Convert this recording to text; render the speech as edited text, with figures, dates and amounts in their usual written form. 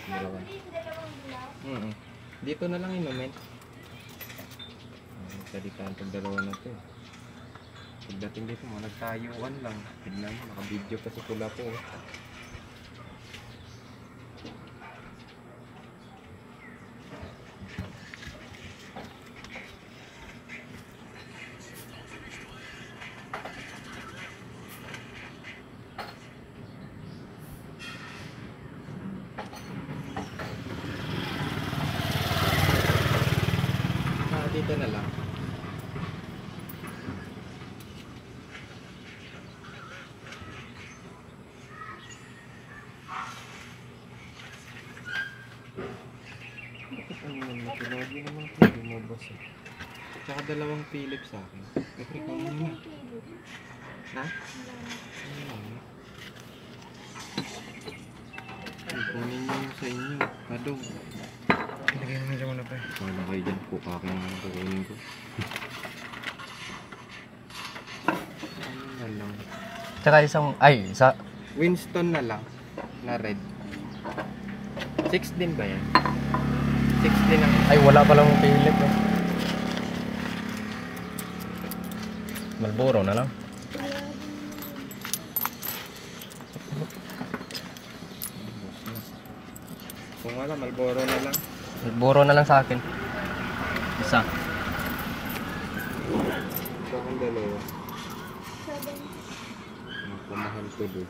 Dalawa. Dito na lang inumin. Salitaan itong dalawa na ito. Pagdating dito, mga nagtayuan lang. Tignan mo, naka-video pa si Tula po. Dito na lang. Bakit ano naman? Lagi naman ito. Lumabas eh. Tsaka dalawang Philips sa akin. Ito ko muna. Ha? Ano? Kunin nyo sa inyo. Padong. Ilagay mo na dyan muna pa eh. Wala kayo dyan po. Kakin naman kukunin ko. Ano na lang. Tsaka isang, ay, isa. Winston na lang. Na red. 6 din ba yan? 6 din ang... Ay, wala palang Philip eh. Marlboro na lang. Kung wala, Marlboro na lang. Marlboro na lang sa akin. Isa. Ito akong dalawa. Pamahal ko doon.